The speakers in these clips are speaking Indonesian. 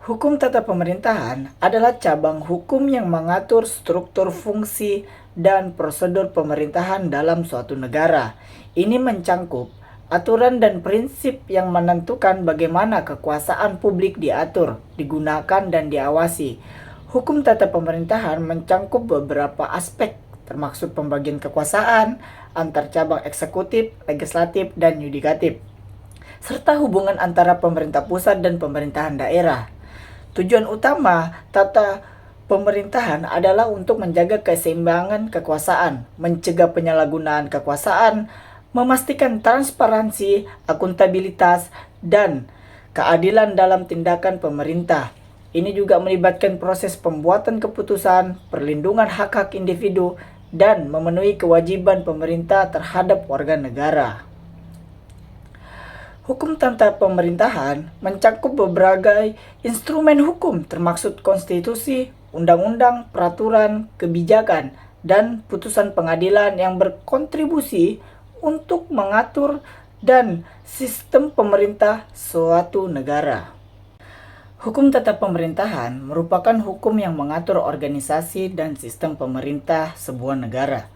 Hukum tata pemerintahan adalah cabang hukum yang mengatur struktur fungsi dan prosedur pemerintahan dalam suatu negara. Ini mencangkup aturan dan prinsip yang menentukan bagaimana kekuasaan publik diatur, digunakan, dan diawasi. Hukum tata pemerintahan mencangkup beberapa aspek, termasuk pembagian kekuasaan antar cabang eksekutif, legislatif, dan yudikatif, serta hubungan antara pemerintah pusat dan pemerintahan daerah. Tujuan utama tata pemerintahan adalah untuk menjaga keseimbangan kekuasaan, mencegah penyalahgunaan kekuasaan, memastikan transparansi, akuntabilitas, dan keadilan dalam tindakan pemerintah. Ini juga melibatkan proses pembuatan keputusan, perlindungan hak-hak individu, dan memenuhi kewajiban pemerintah terhadap warga negara. Hukum tata pemerintahan mencakup berbagai instrumen hukum termasuk konstitusi, undang-undang, peraturan, kebijakan, dan putusan pengadilan yang berkontribusi untuk mengatur dan sistem pemerintah suatu negara. Hukum tata pemerintahan merupakan hukum yang mengatur organisasi dan sistem pemerintah sebuah negara.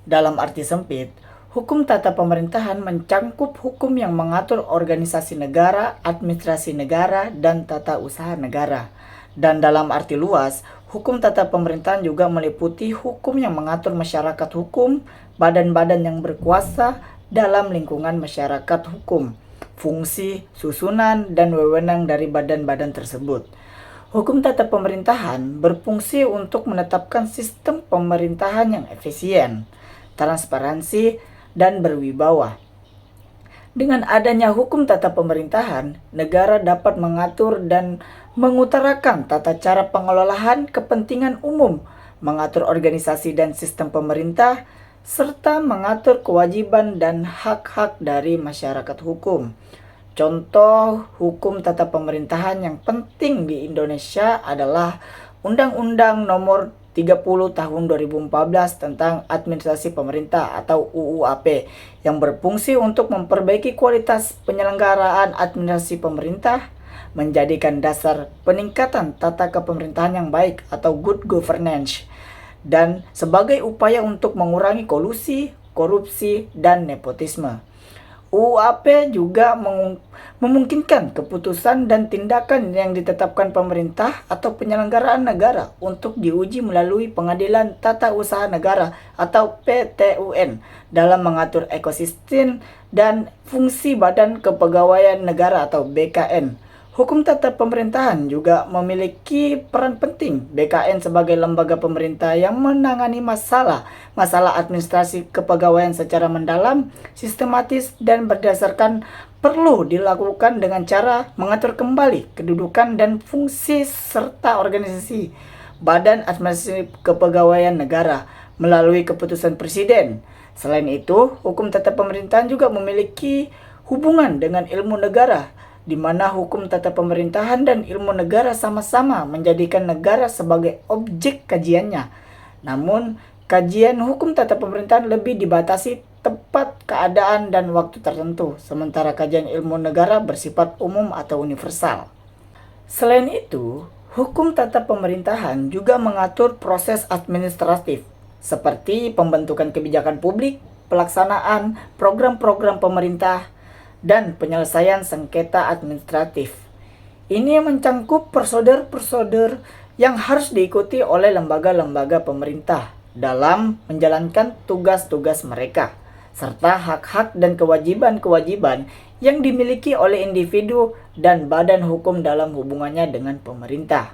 Dalam arti sempit, hukum tata pemerintahan mencangkup hukum yang mengatur organisasi negara, administrasi negara, dan tata usaha negara. Dan dalam arti luas, hukum tata pemerintahan juga meliputi hukum yang mengatur masyarakat hukum, badan-badan yang berkuasa dalam lingkungan masyarakat hukum, fungsi, susunan, dan wewenang dari badan-badan tersebut. Hukum tata pemerintahan berfungsi untuk menetapkan sistem pemerintahan yang efisien, transparansi, dan berwibawa. Dengan adanya hukum tata pemerintahan, negara dapat mengatur dan mengutarakan tata cara pengelolaan kepentingan umum, mengatur organisasi dan sistem pemerintah, serta mengatur kewajiban dan hak-hak dari masyarakat hukum. Contoh hukum tata pemerintahan yang penting di Indonesia adalah Undang-Undang Nomor 30 tahun 2014 tentang Administrasi Pemerintah atau UUAP yang berfungsi untuk memperbaiki kualitas penyelenggaraan administrasi pemerintah, menjadikan dasar peningkatan tata kepemerintahan yang baik atau good governance, dan sebagai upaya untuk mengurangi kolusi, korupsi, dan nepotisme. UUAP juga memungkinkan keputusan dan tindakan yang ditetapkan pemerintah atau penyelenggaraan negara untuk diuji melalui Pengadilan Tata Usaha Negara atau PTUN dalam mengatur ekosistem dan fungsi Badan Kepegawaian Negara atau BKN. Hukum tata pemerintahan juga memiliki peran penting. BKN sebagai lembaga pemerintah yang menangani masalah administrasi kepegawaian secara mendalam, sistematis, dan berdasarkan perlu dilakukan dengan cara mengatur kembali kedudukan dan fungsi serta organisasi Badan Administrasi Kepegawaian Negara melalui keputusan Presiden. Selain itu, hukum tata pemerintahan juga memiliki hubungan dengan ilmu negara, di mana hukum tata pemerintahan dan ilmu negara sama-sama menjadikan negara sebagai objek kajiannya. Namun, kajian hukum tata pemerintahan lebih dibatasi tepat keadaan dan waktu tertentu, sementara kajian ilmu negara bersifat umum atau universal. Selain itu, hukum tata pemerintahan juga mengatur proses administratif, seperti pembentukan kebijakan publik, pelaksanaan program-program pemerintah, dan penyelesaian sengketa administratif. Ini mencangkup prosedur-prosedur yang harus diikuti oleh lembaga-lembaga pemerintah dalam menjalankan tugas-tugas mereka, serta hak-hak dan kewajiban-kewajiban yang dimiliki oleh individu dan badan hukum dalam hubungannya dengan pemerintah.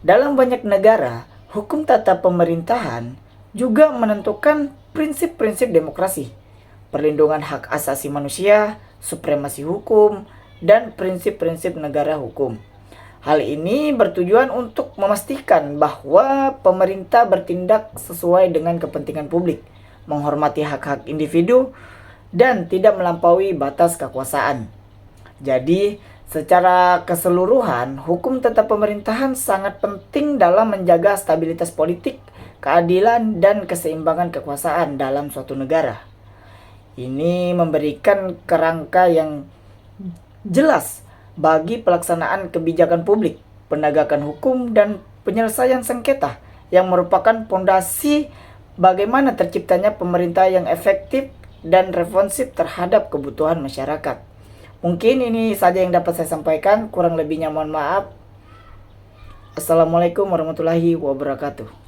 Dalam banyak negara, hukum tata pemerintahan juga menentukan prinsip-prinsip demokrasi, perlindungan hak asasi manusia, supremasi hukum, dan prinsip-prinsip negara hukum. Hal ini bertujuan untuk memastikan bahwa pemerintah bertindak sesuai dengan kepentingan publik, menghormati hak-hak individu, dan tidak melampaui batas kekuasaan. Jadi, secara keseluruhan, hukum tata pemerintahan sangat penting dalam menjaga stabilitas politik, keadilan, dan keseimbangan kekuasaan dalam suatu negara. Ini memberikan kerangka yang jelas bagi pelaksanaan kebijakan publik, penegakan hukum, dan penyelesaian sengketa yang merupakan pondasi bagaimana terciptanya pemerintah yang efektif dan responsif terhadap kebutuhan masyarakat. Mungkin ini saja yang dapat saya sampaikan, kurang lebihnya mohon maaf. Assalamualaikum warahmatullahi wabarakatuh.